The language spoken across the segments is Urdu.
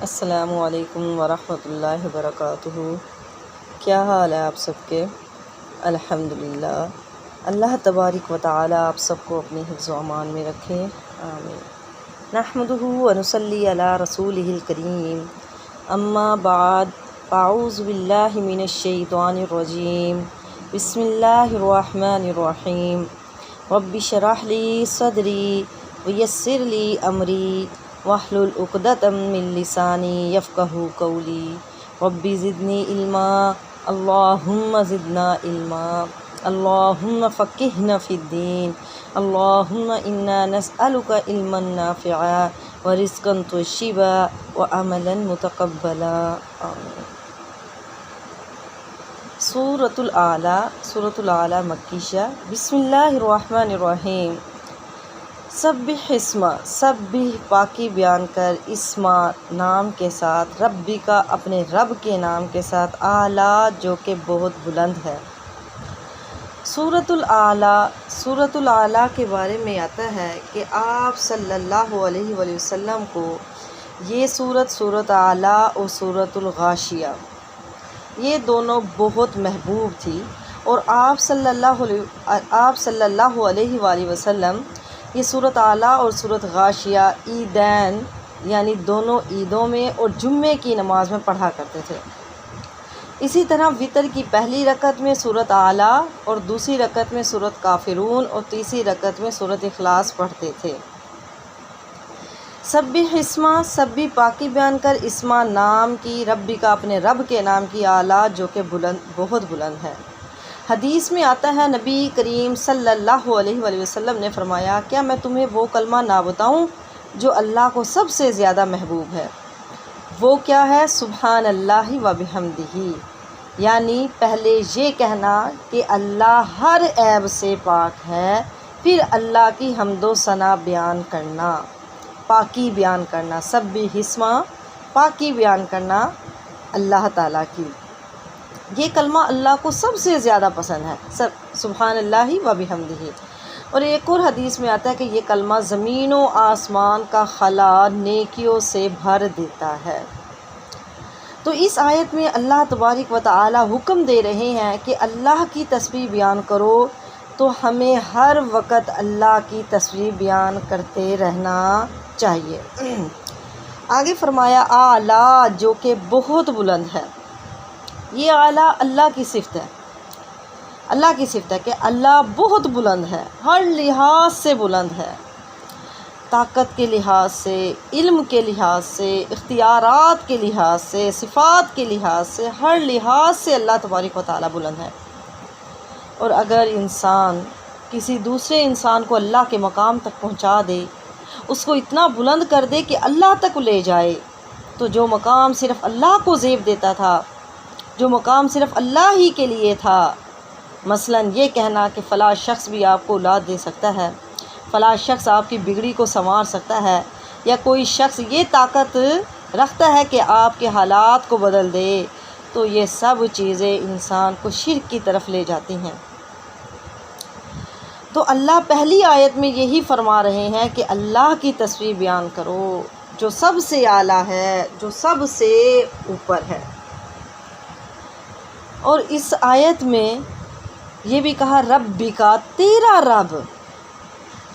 السلام علیکم ورحمۃ اللہ وبرکاتہ۔ کیا حال ہے آپ سب کے؟ الحمدللہ، اللہ تبارک و تعالی آپ سب کو اپنی حفظ و امان میں رکھے، آمین۔ نحمدہ و نصلی علی رسولہ الکریم، اما بعد، اعوذ باللہ من الشیطان الرجیم، بسم اللہ الرحمن الرحیم۔ رب اشرح لی صدری ویسر لی امری واحلل عقدۃ من لسانی یفقہوا قولی۔ رب زدنی علما، اللہم زدنا علما، اللہم فقہنا فی الدین، اللہم انا نسألک علما نافعا ورزقا طیبا وعملا متقبلا، آمین۔ سورۃ الاعلیٰ مکیہ۔ بسم اللہ الرحمن الرحیم۔ سبح اسم، سبح پاکی بیان کر، اسم نام کے ساتھ، ربی کا اپنے رب کے نام کے ساتھ، اعلیٰ جو کہ بہت بلند ہے۔ سورۃ الاعلیٰ کے بارے میں آتا ہے کہ آپ صلی اللہ علیہ وآلہ وسلم کو یہ سورۃ اعلیٰ اور سورۃ الغاشیہ یہ دونوں بہت محبوب تھی، اور آپ صلی اللہ علیہ وآلہ وسلم یہ سورۃ اعلیٰ اور سورۃ غاشیہ عیدین یعنی دونوں عیدوں میں اور جمعے کی نماز میں پڑھا کرتے تھے۔ اسی طرح وتر کی پہلی رکعت میں سورۃ اعلیٰ اور دوسری رکعت میں سورۃ کافرون اور تیسری رکعت میں سورۃ اخلاص پڑھتے تھے۔ سبح اسم، سبح پاکی بیان کر، اسم نام کی، ربی کا اپنے رب کے نام کی، اعلیٰ جو کہ بہت بلند ہے۔ حدیث میں آتا ہے، نبی کریم صلی اللہ علیہ وآلہ وسلم نے فرمایا، کیا میں تمہیں وہ کلمہ نہ بتاؤں جو اللہ کو سب سے زیادہ محبوب ہے؟ وہ کیا ہے؟ سبحان اللہ و بحمدہ، یعنی پہلے یہ کہنا کہ اللہ ہر عیب سے پاک ہے، پھر اللہ کی حمد و ثنا بیان کرنا، پاکی بیان کرنا، سبح اسم، پاکی بیان کرنا اللہ تعالیٰ کی۔ یہ کلمہ اللہ کو سب سے زیادہ پسند ہے، سبحان اللہ و بحمدہ۔ اور ایک اور حدیث میں آتا ہے کہ یہ کلمہ زمین و آسمان کا خلا نیکیوں سے بھر دیتا ہے۔ تو اس آیت میں اللہ تبارک و تعالی حکم دے رہے ہیں کہ اللہ کی تسبیح بیان کرو، تو ہمیں ہر وقت اللہ کی تسبیح بیان کرتے رہنا چاہیے۔ آگے فرمایا، اعلیٰ جو کہ بہت بلند ہے۔ یہ اعلیٰ اللہ کی صفت ہے، اللہ کی صفت ہے کہ اللہ بہت بلند ہے، ہر لحاظ سے بلند ہے، طاقت کے لحاظ سے، علم کے لحاظ سے، اختیارات کے لحاظ سے، صفات کے لحاظ سے، ہر لحاظ سے اللہ تبارک و تعالیٰ بلند ہے۔ اور اگر انسان کسی دوسرے انسان کو اللہ کے مقام تک پہنچا دے، اس کو اتنا بلند کر دے کہ اللہ تک لے جائے، تو جو مقام صرف اللہ کو زیب دیتا تھا، جو مقام صرف اللہ ہی کے لیے تھا، مثلاً یہ کہنا کہ فلاں شخص بھی آپ کو اولاد دے سکتا ہے، فلاں شخص آپ کی بگڑی کو سنوار سکتا ہے، یا کوئی شخص یہ طاقت رکھتا ہے کہ آپ کے حالات کو بدل دے، تو یہ سب چیزیں انسان کو شرک کی طرف لے جاتی ہیں۔ تو اللہ پہلی آیت میں یہی فرما رہے ہیں کہ اللہ کی تسبیح بیان کرو جو سب سے اعلیٰ ہے، جو سب سے اوپر ہے۔ اور اس آیت میں یہ بھی کہا، ربی کا، تیرا رب،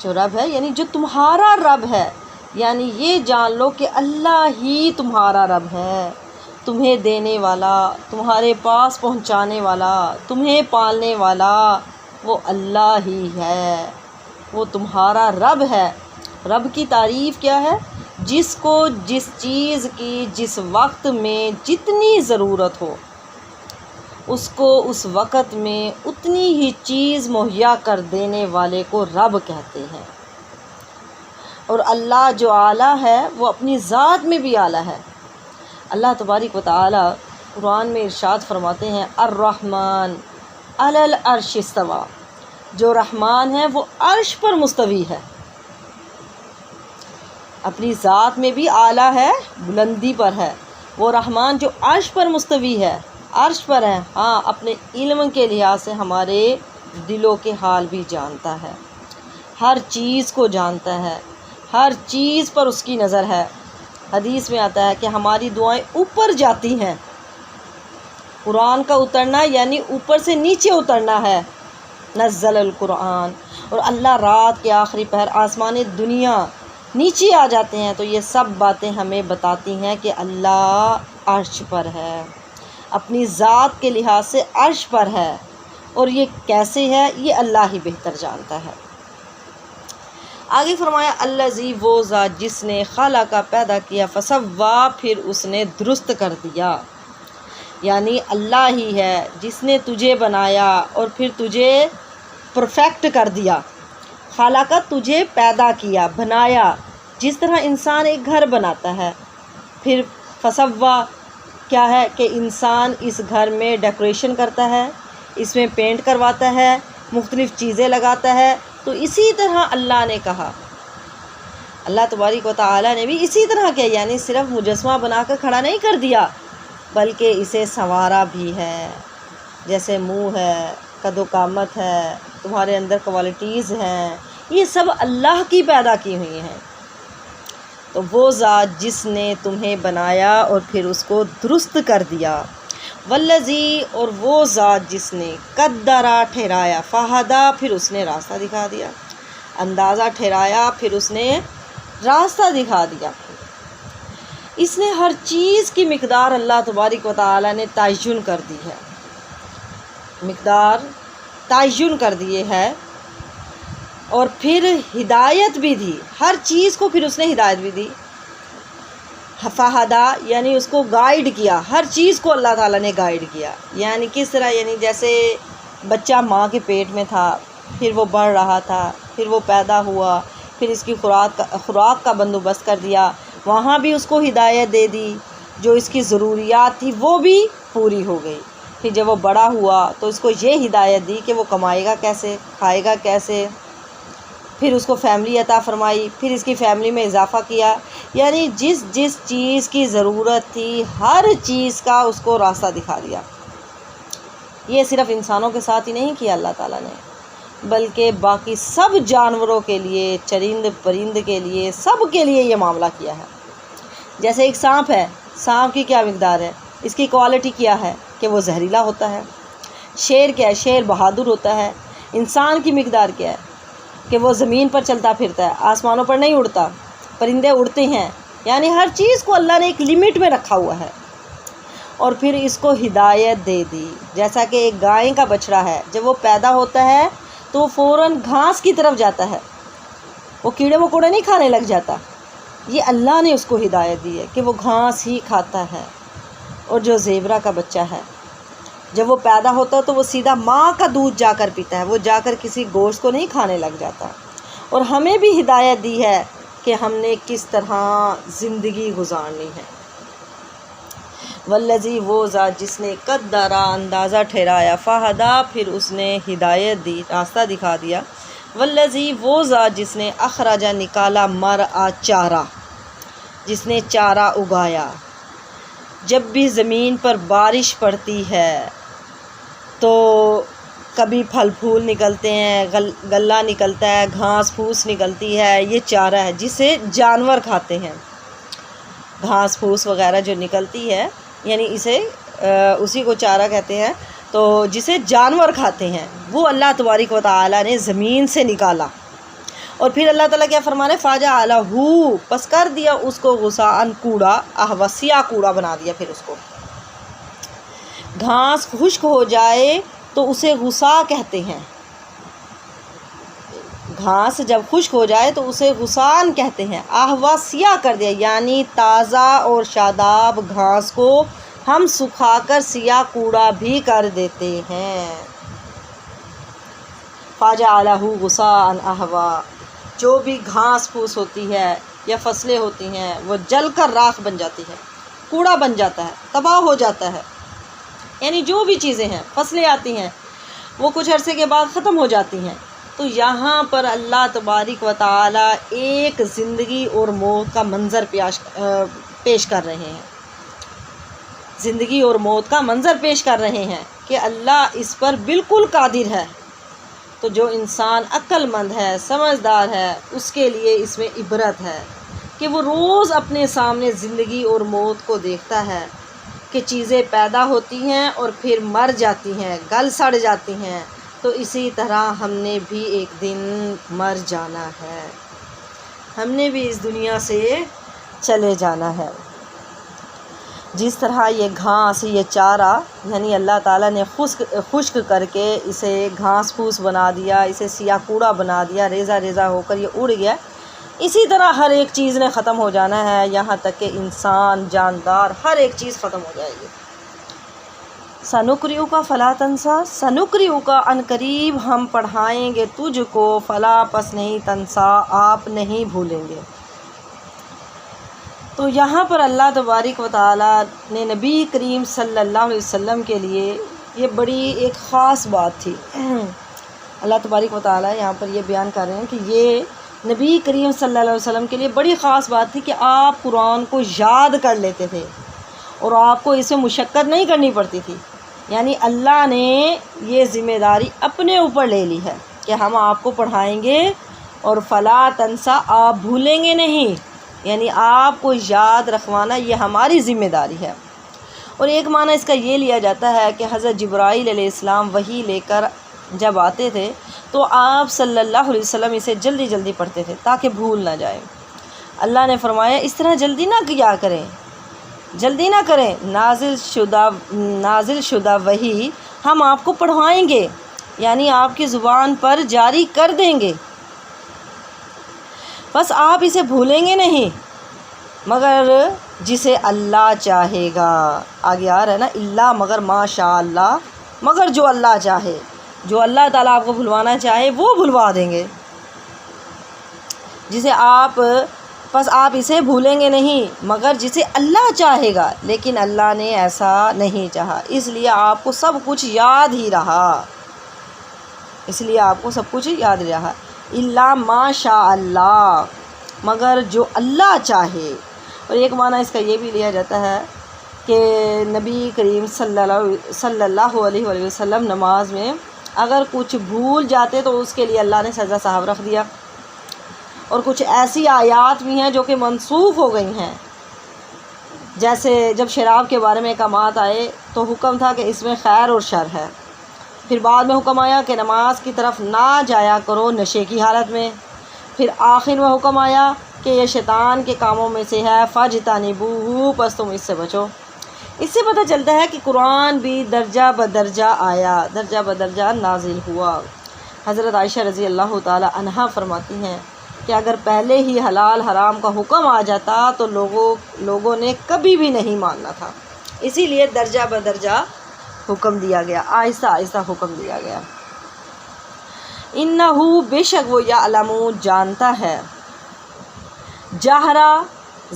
جو رب ہے یعنی جو تمہارا رب ہے، یعنی یہ جان لو کہ اللہ ہی تمہارا رب ہے، تمہیں دینے والا، تمہارے پاس پہنچانے والا، تمہیں پالنے والا وہ اللہ ہی ہے، وہ تمہارا رب ہے۔ رب کی تعریف کیا ہے؟ جس کو جس چیز کی جس وقت میں جتنی ضرورت ہو، اس کو اس وقت میں اتنی ہی چیز مہیا کر دینے والے کو رب کہتے ہیں۔ اور اللہ جو اعلیٰ ہے وہ اپنی ذات میں بھی اعلیٰ ہے۔ اللہ تبارک و تعالی قرآن میں ارشاد فرماتے ہیں، الرحمن علی العرش استوی، جو رحمان ہے وہ عرش پر مستوی ہے، اپنی ذات میں بھی اعلیٰ ہے، بلندی پر ہے۔ وہ رحمان جو عرش پر مستوی ہے، عرش پر ہے، ہاں اپنے علم کے لحاظ سے ہمارے دلوں کے حال بھی جانتا ہے، ہر چیز کو جانتا ہے، ہر چیز پر اس کی نظر ہے۔ حدیث میں آتا ہے کہ ہماری دعائیں اوپر جاتی ہیں. قرآن کا اترنا یعنی اوپر سے نیچے اترنا ہے. نزل القرآن. اور اللہ رات کے آخری پہر آسمان دنیا نیچے آ جاتے ہیں. تو یہ سب باتیں ہمیں بتاتی ہیں کہ اللہ عرش پر ہے، اپنی ذات کے لحاظ سے عرش پر ہے. اور یہ کیسے ہے یہ اللہ ہی بہتر جانتا ہے. آگے فرمایا الذی وہ ذات جس نے خلق پیدا کیا فسوا پھر اس نے درست کر دیا. یعنی اللہ ہی ہے جس نے تجھے بنایا اور پھر تجھے پرفیکٹ کر دیا. خالق تجھے پیدا کیا، بنایا، جس طرح انسان ایک گھر بناتا ہے. پھر فسوا کیا ہے کہ انسان اس گھر میں ڈیکوریشن کرتا ہے، اس میں پینٹ کرواتا ہے، مختلف چیزیں لگاتا ہے. تو اسی طرح اللہ نے کہا، اللہ تبارک و تعالیٰ نے بھی اسی طرح کیا، یعنی صرف مجسمہ بنا کر کھڑا نہیں کر دیا بلکہ اسے سنوارا بھی ہے. جیسے منہ ہے، قد و قامت ہے، تمہارے اندر کوالٹیز ہیں، یہ سب اللہ کی پیدا کی ہوئی ہیں. تو وہ ذات جس نے تمہیں بنایا اور پھر اس کو درست کر دیا. والذی اور وہ ذات جس نے قدرا ٹھہرایا فہدا پھر اس نے راستہ دکھا دیا. اندازہ ٹھہرایا پھر اس نے راستہ دکھا دیا. اس نے ہر چیز کی مقدار اللہ تبارک و تعالیٰ نے تعین کر دی ہے، مقدار تعین کر دیے ہے. اور پھر ہدایت بھی دی، ہر چیز کو پھر اس نے ہدایت بھی دی. فہدا یعنی اس کو گائیڈ کیا، ہر چیز کو اللہ تعالیٰ نے گائیڈ کیا. یعنی کس طرح، یعنی جیسے بچہ ماں کے پیٹ میں تھا، پھر وہ بڑھ رہا تھا، پھر وہ پیدا ہوا، پھر اس کی خوراک کا بندوبست کر دیا، وہاں بھی اس کو ہدایت دے دی، جو اس کی ضروریات تھی وہ بھی پوری ہو گئی. پھر جب وہ بڑا ہوا تو اس کو یہ ہدایت دی کہ وہ کمائے گا کیسے، کھائے گا کیسے. پھر اس کو فیملی عطا فرمائی، پھر اس کی فیملی میں اضافہ کیا. یعنی جس جس چیز کی ضرورت تھی ہر چیز کا اس کو راستہ دکھا دیا. یہ صرف انسانوں کے ساتھ ہی نہیں کیا اللہ تعالیٰ نے، بلکہ باقی سب جانوروں کے لیے، چرند پرند کے لیے، سب کے لیے یہ معاملہ کیا ہے. جیسے ایک سانپ ہے، سانپ کی کیا مقدار ہے، اس کی کوالٹی کیا ہے کہ وہ زہریلا ہوتا ہے. شیر کیا ہے، شیر بہادر ہوتا ہے. انسان کی مقدار کیا ہے کہ وہ زمین پر چلتا پھرتا ہے، آسمانوں پر نہیں اڑتا. پرندے اڑتے ہیں. یعنی ہر چیز کو اللہ نے ایک لمٹ میں رکھا ہوا ہے. اور پھر اس کو ہدایت دے دی. جیسا کہ ایک گائے کا بچڑا ہے، جب وہ پیدا ہوتا ہے تو وہ فوراً گھاس کی طرف جاتا ہے، وہ کیڑے مکوڑے نہیں کھانے لگ جاتا. یہ اللہ نے اس کو ہدایت دی ہے کہ وہ گھاس ہی کھاتا ہے. اور جو زیبرا کا بچہ ہے، جب وہ پیدا ہوتا ہے تو وہ سیدھا ماں کا دودھ جا کر پیتا ہے، وہ جا کر کسی گوشت کو نہیں کھانے لگ جاتا. اور ہمیں بھی ہدایت دی ہے کہ ہم نے کس طرح زندگی گزارنی ہے. والذی وہ ذات جس نے قدرا اندازہ ٹھہرایا فہدا پھر اس نے ہدایت دی، راستہ دکھا دیا. والذی وہ ذات جس نے اخرجا نکالا مرعا چارہ، جس نے چارہ اگایا. جب بھی زمین پر بارش پڑتی ہے تو کبھی پھل پھول نکلتے ہیں، غلہ نکلتا ہے، گھاس پھوس نکلتی ہے. یہ چارہ ہے جسے جانور کھاتے ہیں. گھاس پھوس وغیرہ جو نکلتی ہے یعنی اسے اسی کو چارہ کہتے ہیں. تو جسے جانور کھاتے ہیں وہ اللہ تبارک و تعالیٰ نے زمین سے نکالا. اور پھر اللہ تعالیٰ کیا فرمانے، فَجَعَلَهُ پس کر دیا اس کو غثاءً کوڑا، احوسیہ کوڑا بنا دیا. پھر اس کو گھاس خشک ہو جائے تو اسے غثاء کہتے ہیں. گھاس جب خشک ہو جائے تو اسے غثاءً کہتے ہیں. احوسیہ کر دیا یعنی تازہ اور شاداب گھاس کو ہم سکھا کر سیاہ کوڑا بھی کر دیتے ہیں. فَجَعَلَهُ غُثَاءً أَحْوَىٰ جو بھی گھاس پھوس ہوتی ہے یا فصلیں ہوتی ہیں وہ جل کر راکھ بن جاتی ہے، کوڑا بن جاتا ہے، تباہ ہو جاتا ہے. یعنی جو بھی چیزیں ہیں، فصلیں آتی ہیں وہ کچھ عرصے کے بعد ختم ہو جاتی ہیں. تو یہاں پر اللہ تبارک و تعالیٰ ایک زندگی اور موت کا منظر پیش کر رہے ہیں. زندگی اور موت کا منظر پیش کر رہے ہیں کہ اللہ اس پر بالکل قادر ہے. تو جو انسان عقل مند ہے، سمجھدار ہے، اس کے لیے اس میں عبرت ہے کہ وہ روز اپنے سامنے زندگی اور موت کو دیکھتا ہے کہ چیزیں پیدا ہوتی ہیں اور پھر مر جاتی ہیں، گل سڑ جاتی ہیں، تو اسی طرح ہم نے بھی ایک دن مر جانا ہے، ہم نے بھی اس دنیا سے چلے جانا ہے۔ جس طرح یہ گھاس، یہ چارہ یعنی اللہ تعالیٰ نے خشک کر کے اسے گھاس پھوس بنا دیا، اسے سیاہ کوڑا بنا دیا، ریزہ ریزہ ہو کر یہ اڑ گیا، اسی طرح ہر ایک چیز نے ختم ہو جانا ہے، یہاں تک کہ انسان، جاندار، ہر ایک چیز ختم ہو جائے گی۔ سنقرئک فلا تنسیٰ، سنقرئک ان قریب ہم پڑھائیں گے تجھ کو، فلا پس نہیں، تنسیٰ آپ نہیں بھولیں گے۔ تو یہاں پر اللہ تبارک و تعالیٰ نے نبی کریم صلی اللہ علیہ وسلم کے لیے یہ بڑی ایک خاص بات تھی۔ اللہ تبارک و تعالیٰ یہاں پر یہ بیان کر رہے ہیں کہ یہ نبی کریم صلی اللہ علیہ وسلم کے لیے بڑی خاص بات تھی کہ آپ قرآن کو یاد کر لیتے تھے اور آپ کو اس میں مشقت نہیں کرنی پڑتی تھی، یعنی اللہ نے یہ ذمہ داری اپنے اوپر لے لی ہے کہ ہم آپ کو پڑھائیں گے اور فلا تنسیٰ آپ بھولیں گے نہیں، یعنی آپ کو یاد رکھوانا یہ ہماری ذمہ داری ہے۔ اور ایک معنی اس کا یہ لیا جاتا ہے کہ حضرت جبرائیل علیہ السلام وحی لے کر جب آتے تھے تو آپ صلی اللہ علیہ وسلم اسے جلدی جلدی پڑھتے تھے تاکہ بھول نہ جائے۔ اللہ نے فرمایا اس طرح جلدی نہ کیا کریں، جلدی نہ کریں، نازل شدہ وحی ہم آپ کو پڑھوائیں گے، یعنی آپ کی زبان پر جاری کر دیں گے، بس آپ اسے بھولیں گے نہیں، مگر جسے اللہ چاہے گا۔ آگے آ رہا ہے نا، اللہ مگر ماشاء اللہ، مگر جو اللہ چاہے، جو اللہ تعالیٰ آپ کو بھلوانا چاہے وہ بھلوا دیں گے، جسے آپ بس آپ اسے بھولیں گے نہیں، مگر جسے اللہ چاہے گا، لیکن اللہ نے ایسا نہیں چاہا، اس لیے آپ کو سب کچھ یاد ہی رہا، اس لیے آپ کو سب کچھ یاد رہا۔ اللہ ماشاء اللہ، مگر جو اللہ چاہے۔ اور ایک معنی اس کا یہ بھی لیا جاتا ہے کہ نبی کریم صلی اللہ علیہ وآلہ وسلم نماز میں اگر کچھ بھول جاتے تو اس کے لیے اللہ نے سزا صاحب رکھ دیا، اور کچھ ایسی آیات بھی ہیں جو کہ منسوخ ہو گئی ہیں، جیسے جب شراب کے بارے میں احکامات آئے تو حکم تھا کہ اس میں خیر اور شر ہے، پھر بعد میں حکم آیا کہ نماز کی طرف نہ جایا کرو نشے کی حالت میں، پھر آخر میں حکم آیا کہ یہ شیطان کے کاموں میں سے ہے، فاجتنبوہ، پس تم اس سے بچو۔ اس سے پتہ چلتا ہے کہ قرآن بھی درجہ بدرجہ آیا، درجہ بدرجہ نازل ہوا۔ حضرت عائشہ رضی اللہ تعالی عنہا فرماتی ہیں کہ اگر پہلے ہی حلال حرام کا حکم آ جاتا تو لوگوں نے کبھی بھی نہیں ماننا تھا، اسی لیے درجہ بدرجہ حکم دیا گیا، آہستہ آہستہ حکم دیا گیا۔ انہو، بے شک وہ، یعلم، جانتا ہے، جہرا،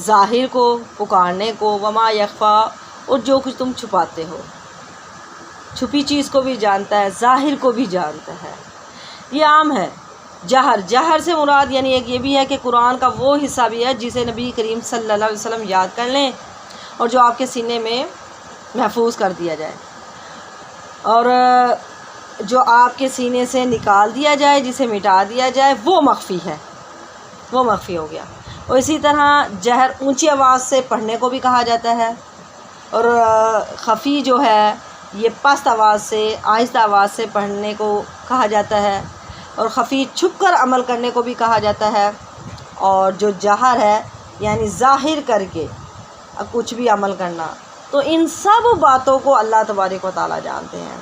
ظاہر کو، پکارنے کو، وما یخفا، اور جو کچھ تم چھپاتے ہو، چھپی چیز کو بھی جانتا ہے، ظاہر کو بھی جانتا ہے۔ یہ عام ہے۔ جہر سے مراد یعنی ایک یہ بھی ہے کہ قرآن کا وہ حصہ بھی ہے جسے نبی کریم صلی اللہ علیہ وسلم یاد کر لیں اور جو آپ کے سینے میں محفوظ کر دیا جائے، اور جو آپ کے سینے سے نکال دیا جائے، جسے مٹا دیا جائے، وہ مخفی ہے، وہ مخفی ہو گیا۔ اور اسی طرح جہر اونچی آواز سے پڑھنے کو بھی کہا جاتا ہے، اور خفی جو ہے یہ پست آواز سے، آہستہ آواز سے پڑھنے کو کہا جاتا ہے، اور خفی چھپ کر عمل کرنے کو بھی کہا جاتا ہے، اور جو جہر ہے یعنی ظاہر کر کے کچھ بھی عمل کرنا۔ تو ان سب باتوں کو اللہ تبارک و تعالیٰ جانتے ہیں،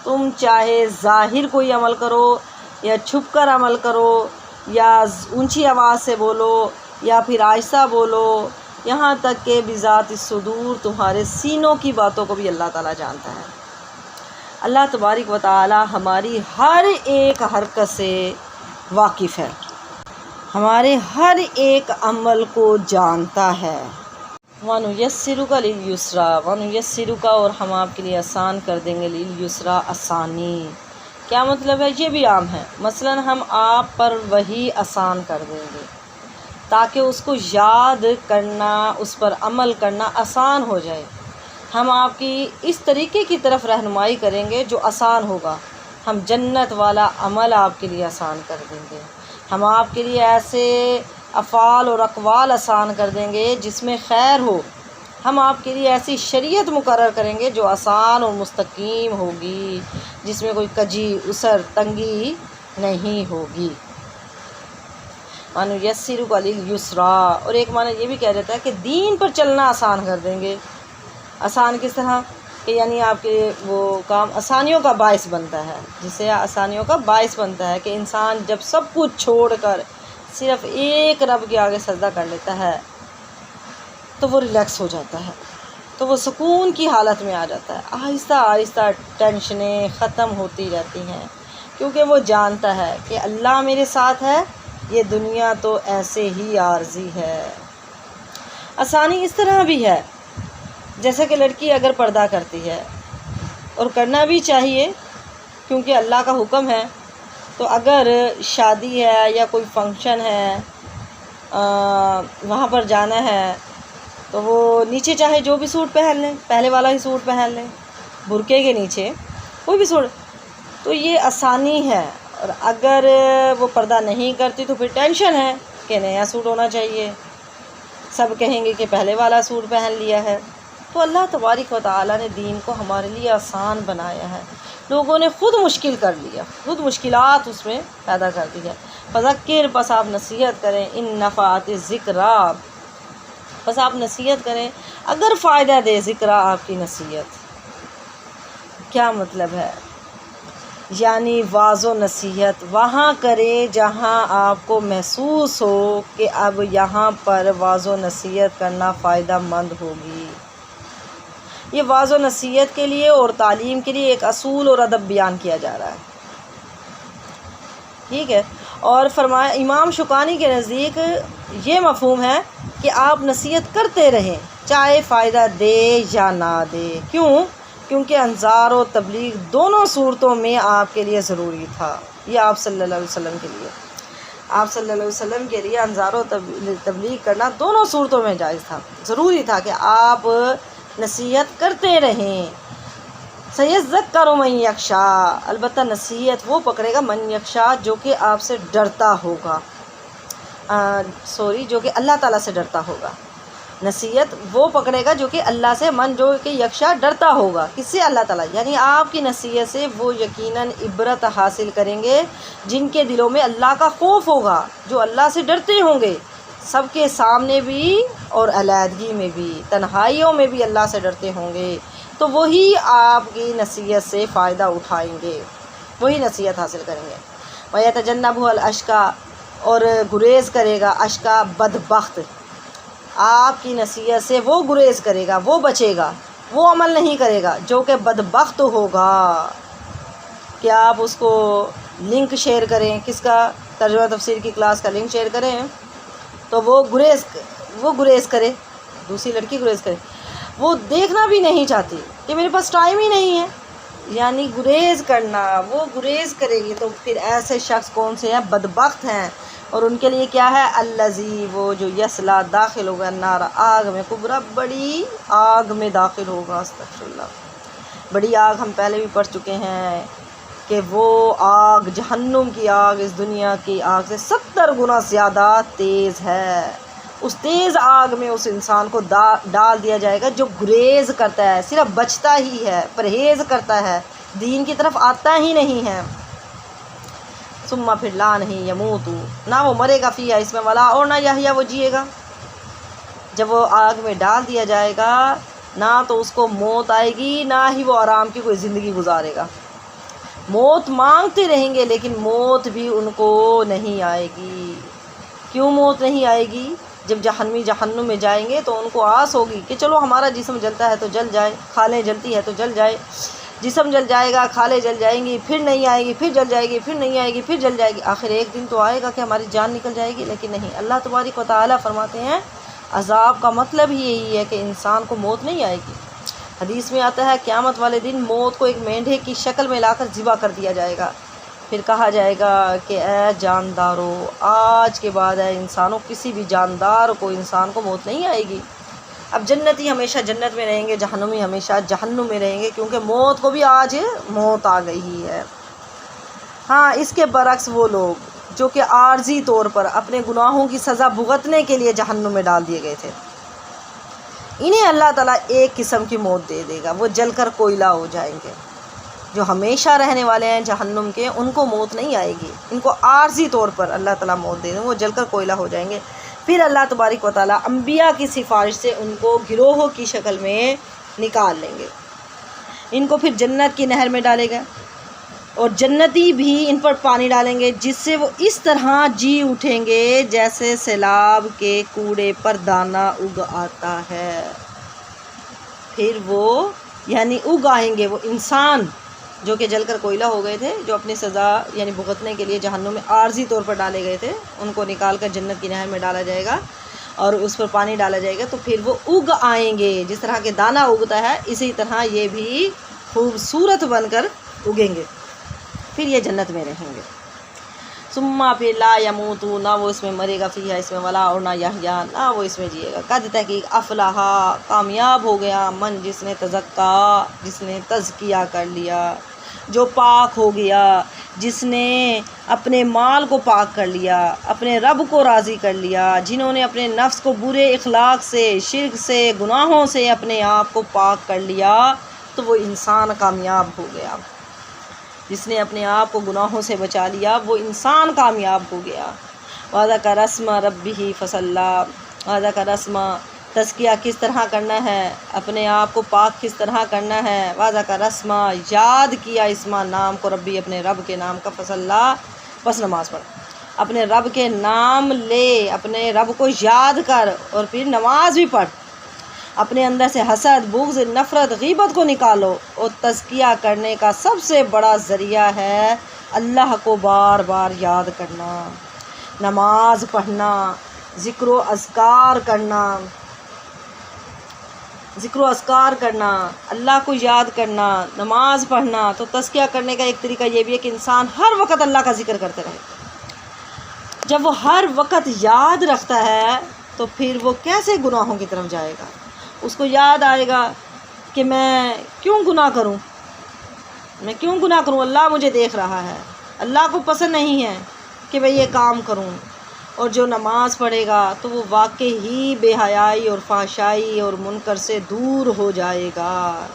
تم چاہے ظاہر کوئی عمل کرو یا چھپ کر عمل کرو یا اونچی آواز سے بولو یا پھر آہستہ بولو، یہاں تک کہ بذات الصدور، تمہارے سینوں کی باتوں کو بھی اللہ تعالیٰ جانتا ہے۔ اللہ تبارک و تعالیٰ ہماری ہر ایک حرکت سے واقف ہے، ہمارے ہر ایک عمل کو جانتا ہے۔ وَنُيَسِّرُكَ لِلْيُسْرَىٰ، وَنُيَسِّرُكَ، اور ہم آپ کے لیے آسان کر دیں گے، لِلْيُسْرَىٰ، آسانی۔ کیا مطلب ہے؟ یہ بھی عام ہے۔ مثلاً ہم آپ پر وحی آسان کر دیں گے تاکہ اس کو یاد کرنا، اس پر عمل کرنا آسان ہو جائے۔ ہم آپ کی اس طریقے کی طرف رہنمائی کریں گے جو آسان ہوگا۔ ہم جنت والا عمل آپ کے لیے آسان کر دیں گے، ہم آپ کے لیے ایسے افعال اور اقوال آسان کر دیں گے جس میں خیر ہو۔ ہم آپ کے لیے ایسی شریعت مقرر کریں گے جو آسان اور مستقیم ہوگی، جس میں کوئی کجی اسر تنگی نہیں ہوگی۔ وَنُيَسِّرُكَ لِلْيُسْرَىٰ، اور ایک معنی یہ بھی کہہ دیتا ہے کہ دین پر چلنا آسان کر دیں گے۔ آسان کس طرح کہ یعنی آپ کے وہ کام آسانیوں کا باعث بنتا ہے، جس سے آسانیوں کا باعث بنتا ہے کہ انسان جب سب کچھ چھوڑ کر صرف ایک رب کے آگے سجدہ کر لیتا ہے تو وہ ریلیکس ہو جاتا ہے، تو وہ سکون کی حالت میں آ جاتا ہے۔ آہستہ آہستہ ٹینشنیں ختم ہوتی رہتی ہیں، کیونکہ وہ جانتا ہے کہ اللہ میرے ساتھ ہے، یہ دنیا تو ایسے ہی عارضی ہے۔ آسانی اس طرح بھی ہے جیسے کہ لڑکی اگر پردہ کرتی ہے، اور کرنا بھی چاہیے کیونکہ اللہ کا حکم ہے، تو اگر شادی ہے یا کوئی فنکشن ہے وہاں پر جانا ہے تو وہ نیچے چاہے جو بھی سوٹ پہن لیں، پہلے والا ہی سوٹ پہن لیں، برقعے کے نیچے کوئی بھی سوٹ، تو یہ آسانی ہے۔ اور اگر وہ پردہ نہیں کرتی تو پھر ٹینشن ہے کہ نیا سوٹ ہونا چاہیے، سب کہیں گے کہ پہلے والا سوٹ پہن لیا ہے۔ تو اللہ تبارک و تعالیٰ نے دین کو ہمارے لیے آسان بنایا ہے، لوگوں نے خود مشکل کر لیا، خود مشکلات اس میں پیدا کر دی ہے۔ فذکر، پس آپ نصیحت کریں، ان نفعت الذکریٰ، پس آپ نصیحت کریں اگر فائدہ دے ذکریٰ آپ کی نصیحت۔ کیا مطلب ہے؟ یعنی واعظ و نصیحت وہاں کریں جہاں آپ کو محسوس ہو کہ اب یہاں پر واعظ و نصیحت کرنا فائدہ مند ہوگی۔ یہ واعظ و نصیحت کے لیے اور تعلیم کے لیے ایک اصول اور ادب بیان کیا جا رہا ہے، ٹھیک ہے۔ اور فرمایا امام شوکانی کے نزدیک یہ مفہوم ہے کہ آپ نصیحت کرتے رہیں چاہے فائدہ دے یا نہ دے۔ کیوں؟ کیونکہ انذار و تبلیغ دونوں صورتوں میں آپ کے لیے ضروری تھا۔ یہ آپ صلی اللہ علیہ وسلم کے لیے، آپ صلی اللہ علیہ وسلم کے لیے انذار و تبلیغ کرنا دونوں صورتوں میں جائز تھا، ضروری تھا کہ آپ نصیحت کرتے رہیں۔ سَيَذَّكَّرُ مَن يَخْشَىٰ، البتہ نصیحت وہ پکڑے گا من یخشا جو کہ آپ سے ڈرتا ہوگا، جو کہ اللہ تعالیٰ سے ڈرتا ہوگا۔ نصیحت وہ پکڑے گا جو کہ اللہ سے، من جو کہ یکشا ڈرتا ہوگا، کس سے؟ اللہ تعالیٰ۔ یعنی آپ کی نصیحت سے وہ یقیناً عبرت حاصل کریں گے جن کے دلوں میں اللہ کا خوف ہوگا، جو اللہ سے ڈرتے ہوں گے، سب کے سامنے بھی اور علیحدگی میں بھی، تنہائیوں میں بھی اللہ سے ڈرتے ہوں گے، تو وہی آپ کی نصیحت سے فائدہ اٹھائیں گے، وہی نصیحت حاصل کریں گے۔ وَيَتَجَنَّبُهَا الْأَشْقَى، اور گریز کرے گا اشقا بدبخت، آپ کی نصیحت سے وہ گریز کرے گا، وہ بچے گا، وہ عمل نہیں کرے گا جو کہ بدبخت ہوگا۔ کہ آپ اس کو لنک شیئر کریں، کس کا؟ ترجمہ تفسیر کی کلاس کا لنک شیئر کریں تو وہ گریز کرے، دوسری لڑکی گریز کرے، وہ دیکھنا بھی نہیں چاہتی کہ میرے پاس ٹائم ہی نہیں ہے، یعنی گریز کرنا، وہ گریز کرے گی۔ تو پھر ایسے شخص کون سے ہیں؟ بدبخت ہیں۔ اور ان کے لیے کیا ہے؟ الذی، وہ جو یصلی، داخل ہوگا، النار، آگ میں، کبریٰ، بڑی آگ میں داخل ہوگا۔ استغفر اللہ، بڑی آگ ہم پہلے بھی پڑھ چکے ہیں کہ وہ آگ، جہنم کی آگ اس دنیا کی آگ سے 70 گنا زیادہ تیز ہے۔ اس تیز آگ میں اس انسان کو ڈال دیا جائے گا جو گریز کرتا ہے، صرف بچتا ہی ہے، پرہیز کرتا ہے، دین کی طرف آتا ہی نہیں ہے۔ ثم، پھر لا نہیں، یموت، نہ وہ مرے گا فیہا، اس میں، ولا، اور نہ یحییٰ، وہ جیے گا۔ جب وہ آگ میں ڈال دیا جائے گا نہ تو اس کو موت آئے گی، نہ ہی وہ آرام کی کوئی زندگی گزارے گا۔ موت مانگتے رہیں گے لیکن موت بھی ان کو نہیں آئے گی۔ کیوں موت نہیں آئے گی؟ جب جہنم میں جائیں گے تو ان کو آس ہوگی کہ چلو ہمارا جسم جلتا ہے تو جل جائے، کھالیں جلتی ہے تو جل جائے، جسم جل جائے گا، کھالیں جل جائیں گی، پھر نہیں آئے گی، پھر جل جائے گی، پھر نہیں آئے گی، پھر جل جائے گی، آخر ایک دن تو آئے گا کہ ہماری جان نکل جائے گی۔ لیکن نہیں، اللہ تبارک و تعالیٰ فرماتے ہیں عذاب کا مطلب ہی یہی ہے کہ انسان کو موت نہیں آئے گی۔ حدیث میں آتا ہے قیامت والے دن موت کو ایک مینڈھے کی شکل میں لا کر ذبح کر دیا جائے گا، پھر کہا جائے گا کہ اے جاندارو، آج کے بعد اے انسانوں، کسی بھی جاندار کو، انسان کو موت نہیں آئے گی۔ اب جنتی ہمیشہ جنت میں رہیں گے، جہنمی ہمیشہ جہنم میں رہیں گے، کیونکہ موت کو بھی آج موت آ گئی ہے۔ ہاں، اس کے برعکس وہ لوگ جو کہ عارضی طور پر اپنے گناہوں کی سزا بھگتنے کے لیے جہنم میں ڈال دیے گئے تھے، انہیں اللہ تعالیٰ ایک قسم کی موت دے دے گا، وہ جل کر کوئلہ ہو جائیں گے۔ جو ہمیشہ رہنے والے ہیں جہنم کے، ان کو موت نہیں آئے گی، ان کو عارضی طور پر اللہ تعالیٰ موت دے دیں گے، وہ جل کر کوئلہ ہو جائیں گے۔ پھر اللہ تبارک و تعالیٰ انبیاء کی سفارش سے ان کو گروہوں کی شکل میں نکال لیں گے، ان کو پھر جنت کی نہر میں ڈالے گا، اور جنتی بھی ان پر پانی ڈالیں گے، جس سے وہ اس طرح جی اٹھیں گے جیسے سیلاب کے کوڑے پر دانہ اگ آتا ہے۔ پھر وہ یعنی اگ آئیں گے وہ انسان جو کہ جل کر کوئلہ ہو گئے تھے، جو اپنی سزا یعنی بھگتنے کے لیے جہنم میں عارضی طور پر ڈالے گئے تھے، ان کو نکال کر جنت کی نہر میں ڈالا جائے گا اور اس پر پانی ڈالا جائے گا، تو پھر وہ اگ آئیں گے۔ جس طرح کہ دانہ اگتا ہے، اسی طرح یہ بھی خوبصورت بن کر اگیں گے، پھر یہ جنت میں رہیں گے۔ ثم پھر لا یموتو، نہ وہ اس میں مرے گا، فیہا اس میں، ولا اور نہ یحیا، نہ وہ اس میں جیے گا۔ قد تحقیق افلح، کامیاب ہو گیا، من جس نے تزکا، جس نے تزکیہ کر لیا، جو پاک ہو گیا، جس نے اپنے مال کو پاک کر لیا، اپنے رب کو راضی کر لیا، جنہوں نے اپنے نفس کو برے اخلاق سے، شرک سے، گناہوں سے اپنے آپ کو پاک کر لیا، تو وہ انسان کامیاب ہو گیا۔ جس نے اپنے آپ کو گناہوں سے بچا لیا، وہ انسان کامیاب ہو گیا۔ وَذَكَرَ اسْمَ رَبِّهِ فَصَلَّىٰ، وَذَكَرَ اسْمَ، تزکیہ کس طرح کرنا ہے، اپنے آپ کو پاک کس طرح کرنا ہے۔ وَذَكَرَ اسْمَ، یاد کیا، اسما نام کو، ربی اپنے رب کے نام کا، فصلّہ پس نماز پڑھ، اپنے رب کے نام لے، اپنے رب کو یاد کر اور پھر نماز بھی پڑھ۔ اپنے اندر سے حسد، بغض، نفرت، غیبت کو نکالو، اور تزکیہ کرنے کا سب سے بڑا ذریعہ ہے اللہ کو بار بار یاد کرنا، نماز پڑھنا، ذکر و اذکار کرنا، اللہ کو یاد کرنا، نماز پڑھنا۔ تو تزکیہ کرنے کا ایک طریقہ یہ بھی ہے کہ انسان ہر وقت اللہ کا ذکر کرتے رہے۔ جب وہ ہر وقت یاد رکھتا ہے تو پھر وہ کیسے گناہوں کی طرف جائے گا؟ اس کو یاد آئے گا کہ میں کیوں گناہ کروں، اللہ مجھے دیکھ رہا ہے، اللہ کو پسند نہیں ہے کہ میں یہ کام کروں۔ اور جو نماز پڑھے گا تو وہ واقعی ہی بے حیائی اور فحشائی اور منکر سے دور ہو جائے گا۔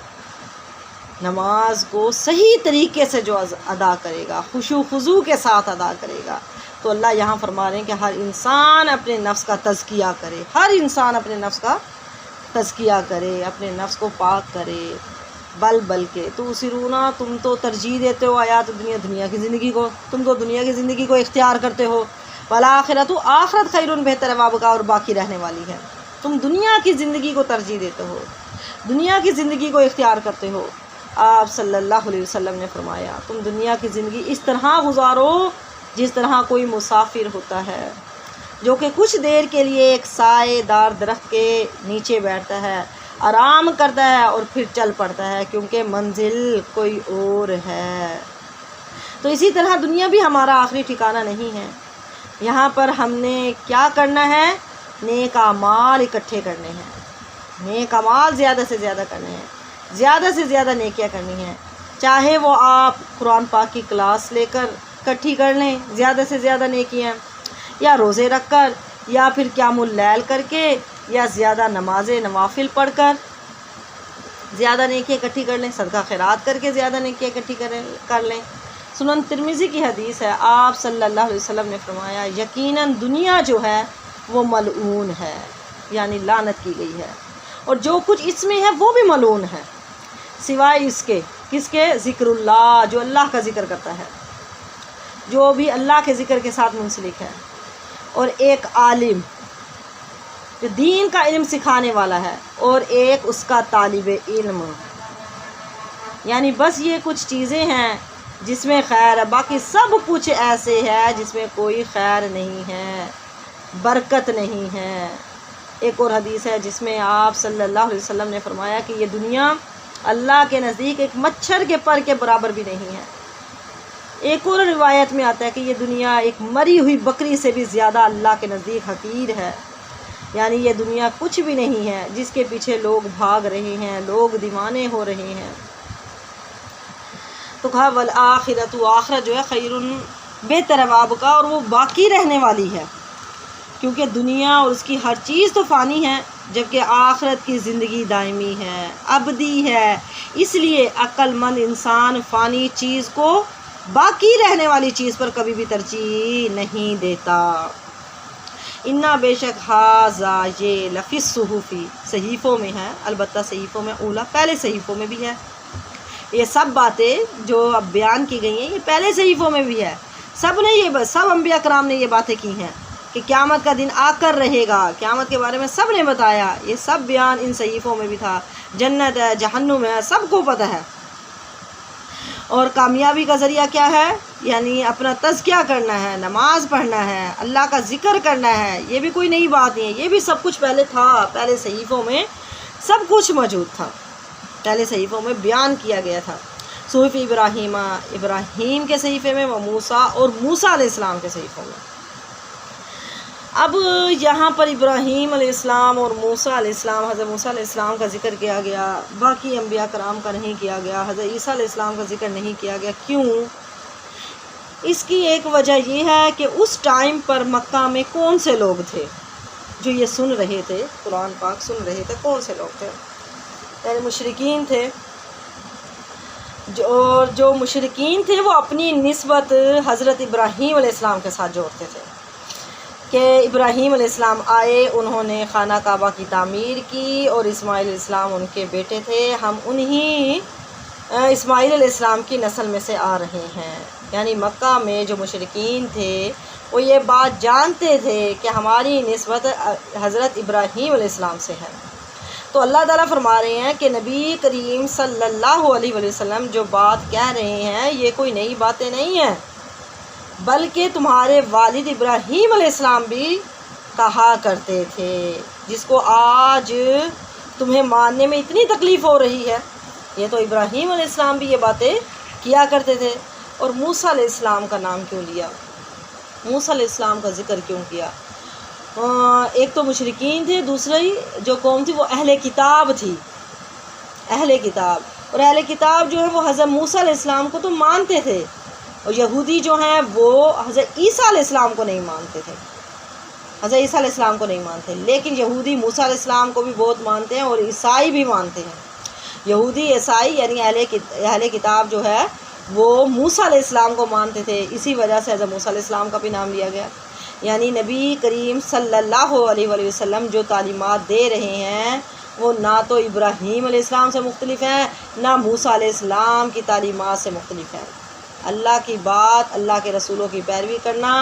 نماز کو صحیح طریقے سے جو ادا کرے گا، خشوع خضوع کے ساتھ ادا کرے گا، تو اللہ یہاں فرما رہے ہیں کہ ہر انسان اپنے نفس کا تزکیہ کرے، ہر انسان اپنے نفس کا تزکیہ کرے، اپنے نفس کو پاک کرے۔ بلکہ تؤثرون، تم تو ترجیح دیتے ہو حیات دنیا کی زندگی کو، تم تو دنیا کی زندگی کو اختیار کرتے ہو، والآخرۃ، آخرت خیر بہتر ہے، وابقیٰ، اور باقی رہنے والی ہے۔ تم دنیا کی زندگی کو ترجیح دیتے ہو، دنیا کی زندگی کو اختیار کرتے ہو۔ آپ صلی اللہ علیہ وسلم نے فرمایا تم دنیا کی زندگی اس طرح گزارو جس طرح کوئی مسافر ہوتا ہے جو کہ کچھ دیر کے لیے ایک سائے دار درخت کے نیچے بیٹھتا ہے، آرام کرتا ہے اور پھر چل پڑتا ہے، کیونکہ منزل کوئی اور ہے۔ تو اسی طرح دنیا بھی ہمارا آخری ٹھکانہ نہیں ہے۔ یہاں پر ہم نے کیا کرنا ہے؟ نیک اعمال اکٹھے کرنے ہیں، نیک اعمال زیادہ سے زیادہ کرنے ہیں، زیادہ سے زیادہ نیکیاں کرنی ہیں۔ چاہے وہ آپ قرآن پاک کی کلاس لے کر اکٹھی کر لیں زیادہ سے زیادہ نیکیاں، یا روزے رکھ کر، یا پھر قیام اللیل کر کے، یا زیادہ نماز نوافل پڑھ کر زیادہ نیکیاں اکٹھی کر لیں، صدقہ خیرات کر کے زیادہ نیکیاں اکٹھی کر لیں۔ سنن ترمذی کی حدیث ہے، آپ صلی اللہ علیہ وسلم نے فرمایا یقیناً دنیا جو ہے وہ ملعون ہے، یعنی لعنت کی گئی ہے، اور جو کچھ اس میں ہے وہ بھی ملعون ہے، سوائے اس کے، کس کے؟ ذکر اللہ، جو اللہ کا ذکر کرتا ہے، جو بھی اللہ کے ذکر کے ساتھ منسلک ہے، اور ایک عالم جو دین کا علم سکھانے والا ہے، اور ایک اس کا طالب علم۔ یعنی بس یہ کچھ چیزیں ہیں جس میں خیر ہے، باقی سب کچھ ایسے ہے جس میں کوئی خیر نہیں ہے، برکت نہیں ہے۔ ایک اور حدیث ہے جس میں آپ صلی اللہ علیہ وسلم نے فرمایا کہ یہ دنیا اللہ کے نزدیک ایک مچھر کے پر کے برابر بھی نہیں ہے۔ ایک اور روایت میں آتا ہے کہ یہ دنیا ایک مری ہوئی بکری سے بھی زیادہ اللہ کے نزدیک حقیر ہے، یعنی یہ دنیا کچھ بھی نہیں ہے جس کے پیچھے لوگ بھاگ رہے ہیں، لوگ دیوانے ہو رہے ہیں۔ تو کہا والآخرۃ، آخرت جو ہے خیر بہتر ہے وابقا، اور وہ باقی رہنے والی ہے، کیونکہ دنیا اور اس کی ہر چیز تو فانی ہے، جبکہ آخرت کی زندگی دائمی ہے، ابدی ہے۔ اس لیے عقل مند انسان فانی چیز کو باقی رہنے والی چیز پر کبھی بھی ترجیح نہیں دیتا۔ انا بے شک ھذا یہ لفی الصحف، صحیفوں میں ہے، البتہ صحیفوں میں اولا پہلے صحیفوں میں بھی ہے۔ یہ سب باتیں جو اب بیان کی گئی ہیں یہ پہلے صحیفوں میں بھی ہے، سب نے یہ سب انبیاء کرام نے یہ باتیں کی ہیں کہ قیامت کا دن آ کر رہے گا، قیامت کے بارے میں سب نے بتایا، یہ سب بیان ان صحیفوں میں بھی تھا۔ جنت ہے، جہنم ہے، سب کو پتہ ہے۔ اور کامیابی کا ذریعہ کیا ہے؟ یعنی اپنا تزکیہ کرنا ہے، نماز پڑھنا ہے، اللہ کا ذکر کرنا ہے، یہ بھی کوئی نئی بات نہیں ہے، یہ بھی سب کچھ پہلے تھا، پہلے صحیفوں میں سب کچھ موجود تھا، پہلے صحیفوں میں بیان کیا گیا تھا۔ صحف ابراہیم، ابراہیم کے صحیفے میں، و موسیٰ، اور موسیٰ علیہ السلام کے صحیفوں میں۔ اب یہاں پر ابراہیم علیہ السلام اور موسیٰ علیہ السلام، حضرت موسیٰ علیہ السلام کا ذکر کیا گیا، باقی انبیاء کرام کا نہیں کیا گیا، حضرت عیسیٰ علیہ السلام کا ذکر نہیں کیا گیا۔ کیوں؟ اس کی ایک وجہ یہ ہے کہ اس ٹائم پر مکہ میں کون سے لوگ تھے جو یہ سن رہے تھے، قرآن پاک سن رہے تھے؟ کون سے لوگ تھے؟ یعنی مشرکین تھے، جو مشرکین تھے وہ اپنی نسبت حضرت ابراہیم علیہ السلام کے ساتھ جوڑتے تھے کہ ابراہیم علیہ السلام آئے، انہوں نے خانہ کعبہ کی تعمیر کی، اور اسماعیل علیہ السلام ان کے بیٹے تھے، ہم انہی اسماعیل علیہ السلام کی نسل میں سے آ رہے ہیں۔ یعنی مکہ میں جو مشرکین تھے وہ یہ بات جانتے تھے کہ ہماری نسبت حضرت ابراہیم علیہ السلام سے ہے۔ تو اللہ تعالیٰ فرما رہے ہیں کہ نبی کریم صلی اللہ علیہ وسلم جو بات کہہ رہے ہیں یہ کوئی نئی باتیں نہیں ہیں، بلکہ تمہارے والد ابراہیم علیہ السلام بھی کہا کرتے تھے، جس کو آج تمہیں ماننے میں اتنی تکلیف ہو رہی ہے، یہ تو ابراہیم علیہ السلام بھی یہ باتیں کیا کرتے تھے۔ اور موسیٰ علیہ السلام کا نام کیوں لیا؟ موسیٰ علیہ السلام کا ذکر کیوں کیا؟ ایک تو مشرکین تھے، دوسری جو قوم تھی وہ اہل کتاب تھی، اہل کتاب، اور اہل کتاب جو ہے وہ حضرت موسیٰ علیہ السلام کو تو مانتے تھے، اور یہودی جو ہیں وہ حضرت عیسیٰ علیہ السلام کو نہیں مانتے تھے، حضرت عیسیٰ علیہ السلام کو نہیں مانتے، لیکن یہودی موسیٰ علیہ السلام کو بھی بہت مانتے ہیں، اور عیسائی بھی مانتے ہیں۔ یہودی عیسائی یعنی اہل کتاب جو ہے وہ موسیٰ علیہ السلام کو مانتے تھے، اسی وجہ سے حضرت موسیٰ علیہ السلام کا بھی نام لیا گیا۔ یعنی نبی کریم صلی اللہ علیہ وسلم جو تعلیمات دے رہے ہیں وہ نہ تو ابراہیم علیہ السلام سے مختلف ہیں، نہ موسیٰ علیہ السلام کی تعلیمات سے مختلف ہیں۔ اللہ کی بات، اللہ کے رسولوں کی پیروی کرنا،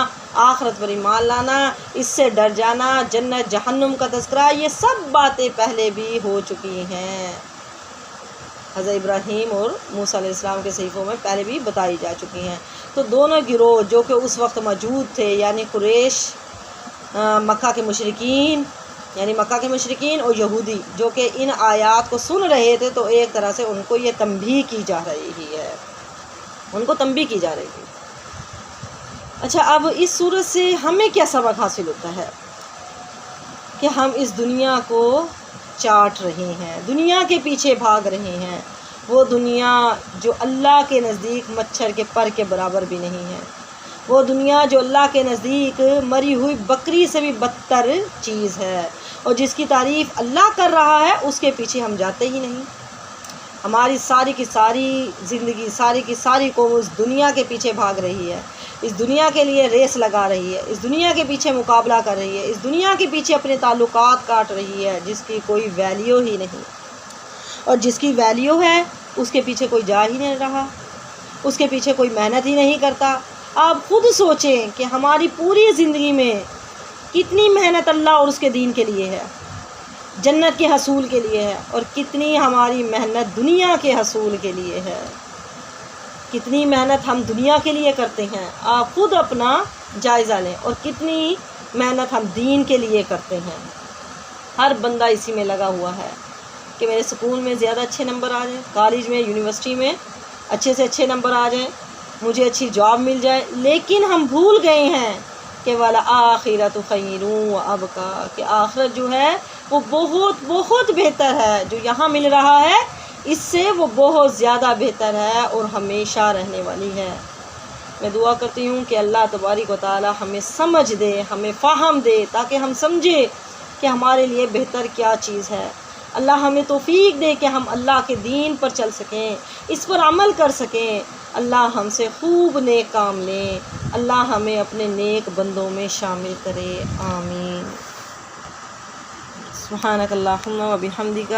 آخرت پر ایمان لانا، اس سے ڈر جانا، جنت جہنم کا تذکرہ، یہ سب باتیں پہلے بھی ہو چکی ہیں، حضرت ابراہیم اور موسیٰ علیہ السلام کے صحیفوں میں پہلے بھی بتائی جا چکی ہیں۔ تو دونوں گروہ جو کہ اس وقت موجود تھے، یعنی قریش، مکہ کے مشرکین، یعنی مکہ کے مشرکین اور یہودی جو کہ ان آیات کو سن رہے تھے، تو ایک طرح سے ان کو یہ تنبیہ کی جا رہی ہے، ان کو تنبیہ کی جا رہی تھی۔ اچھا، اب اس صورت سے ہمیں کیا سبق حاصل ہوتا ہے؟ کہ ہم اس دنیا کو چاٹ رہے ہیں، دنیا کے پیچھے بھاگ رہے ہیں، وہ دنیا جو اللہ کے نزدیک مچھر کے پر کے برابر بھی نہیں ہے، وہ دنیا جو اللہ کے نزدیک مری ہوئی بکری سے بھی بدتر چیز ہے، اور جس کی تعریف اللہ کر رہا ہے اس کے پیچھے ہم جاتے ہی نہیں۔ ہماری ساری کی ساری زندگی، ساری کی ساری قوم اس دنیا کے پیچھے بھاگ رہی ہے، اس دنیا کے لیے ریس لگا رہی ہے، اس دنیا کے پیچھے مقابلہ کر رہی ہے، اس دنیا کے پیچھے اپنے تعلقات کاٹ رہی ہے، جس کی کوئی ویلیو ہی نہیں، اور جس کی ویلیو ہے اس کے پیچھے کوئی جا ہی نہیں رہا، اس کے پیچھے کوئی محنت ہی نہیں کرتا۔ آپ خود سوچیں کہ ہماری پوری زندگی میں کتنی محنت اللہ اور اس کے دین کے لیے ہے، جنت کے حصول کے لیے ہے، اور کتنی ہماری محنت دنیا کے حصول کے لیے ہے، کتنی محنت ہم دنیا کے لیے کرتے ہیں، آپ خود اپنا جائزہ لیں، اور کتنی محنت ہم دین کے لیے کرتے ہیں۔ ہر بندہ اسی میں لگا ہوا ہے کہ میرے اسکول میں زیادہ اچھے نمبر آ جائیں، کالج میں، یونیورسٹی میں اچھے سے اچھے نمبر آ جائیں، مجھے اچھی جاب مل جائے، لیکن ہم بھول گئے ہیں کہ وَالْآخِرَةُ خَيْرٌ وَأَبْقَىٰ، کہ آخرت جو ہے وہ بہت بہت بہتر ہے، جو یہاں مل رہا ہے اس سے وہ بہت زیادہ بہتر ہے اور ہمیشہ رہنے والی ہے۔ میں دعا کرتی ہوں کہ اللہ تبارک و تعالی ہمیں سمجھ دے، ہمیں فہم دے، تاکہ ہم سمجھے کہ ہمارے لیے بہتر کیا چیز ہے۔ اللہ ہمیں توفیق دے کہ ہم اللہ کے دین پر چل سکیں، اس پر عمل کر سکیں۔ اللہ ہم سے خوب نیک کام لیں، اللہ ہمیں اپنے نیک بندوں میں شامل کرے، آمین۔ سبحانک اللہم و بحمدک،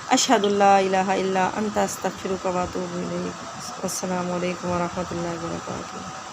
اشہد ان لا الہ الا انت، استغفرک و اتوب الیک۔ السلام علیکم و رحمۃ اللہ وبرکاتہ۔